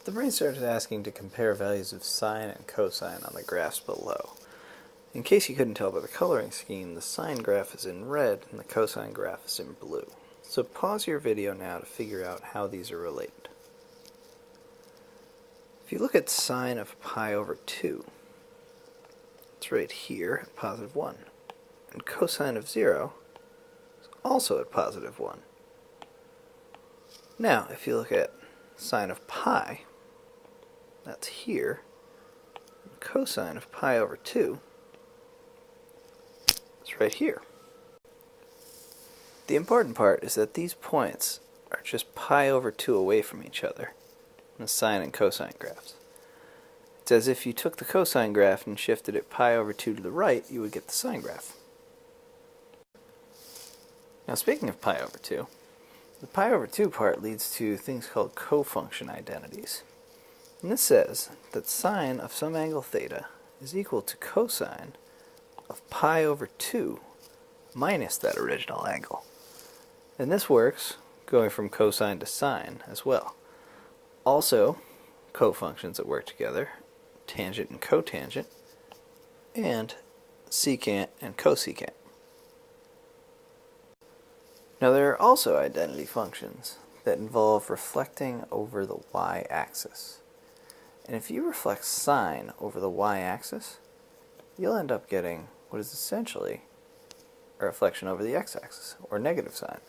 The brain started asking to compare values of sine and cosine on the graphs below. In case you couldn't tell by the coloring scheme, the sine graph is in red and the cosine graph is in blue. So pause your video now to figure out how these are related. If you look at sine of pi over 2, it's right here at positive 1. And cosine of 0 is also at positive 1. Now, if you look at sine of pi, that's here, and cosine of pi over 2 is right here. The important part is that these points are just pi over 2 away from each other in the sine and cosine graphs. It's as if you took the cosine graph and shifted it pi over 2 to the right, you would get the sine graph. Now speaking of pi over 2, the pi over 2 part leads to things called cofunction identities. And this says that sine of some angle theta is equal to cosine of pi over 2 minus that original angle. And this works going from cosine to sine as well. Also, cofunctions that work together, tangent and cotangent, and secant and cosecant. Now there are also identity functions that involve reflecting over the y-axis. And if you reflect sine over the y-axis, you'll end up getting what is essentially a reflection over the x-axis, or negative sine.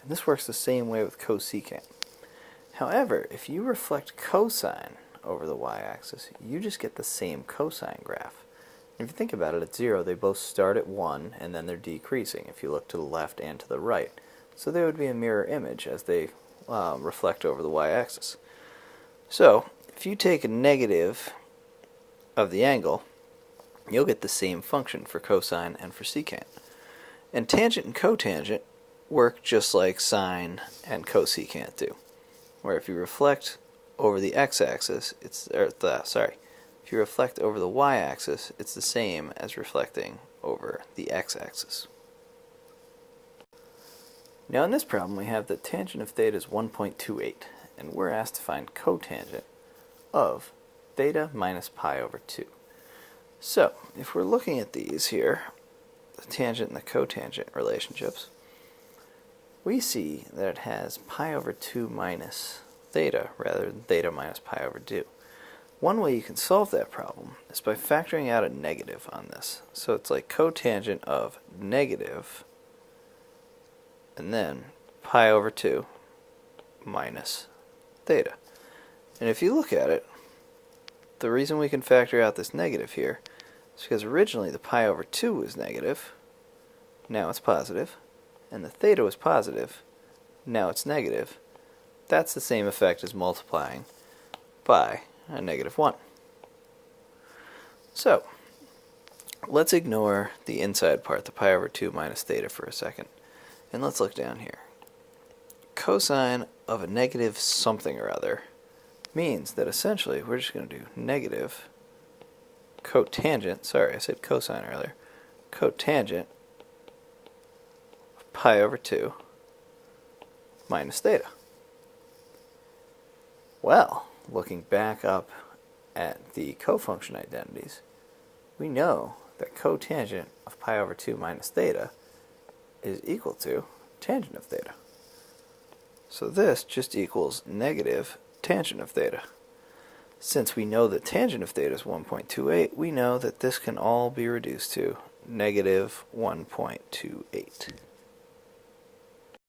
And this works the same way with cosecant. However, if you reflect cosine over the y-axis, you just get the same cosine graph. And if you think about it, at 0 they both start at 1 and then they're decreasing if you look to the left and to the right. So they would be a mirror image as they reflect over the y-axis. So, if you take a negative of the angle, you'll get the same function for cosine and for secant. And tangent and cotangent work just like sine and cosecant do, where if you reflect over the x-axis, if you reflect over the y-axis, it's the same as reflecting over the x-axis. Now in this problem we have that tangent of theta is 1.28, and we're asked to find cotangent of theta minus pi over 2. So, if we're looking at these here, the tangent and the cotangent relationships, we see that it has pi over 2 minus theta rather than theta minus pi over 2. One way you can solve that problem is by factoring out a negative on this. So it's like cotangent of negative and then pi over 2 minus theta. And if you look at it, the reason we can factor out this negative here is because originally the pi over 2 was negative, now it's positive, and the theta was positive, now it's negative. That's the same effect as multiplying by a negative 1. So, let's ignore the inside part, the pi over 2 minus theta, for a second. And let's look down here. Cosine of a negative something or other means that essentially we're just going to do negative cotangent, sorry I said cosine earlier, cotangent of pi over 2 minus theta. Well, looking back up at the cofunction identities, we know that cotangent of pi over 2 minus theta is equal to tangent of theta. So this just equals negative tangent of theta. Since we know that tangent of theta is 1.28, we know that this can all be reduced to negative 1.28.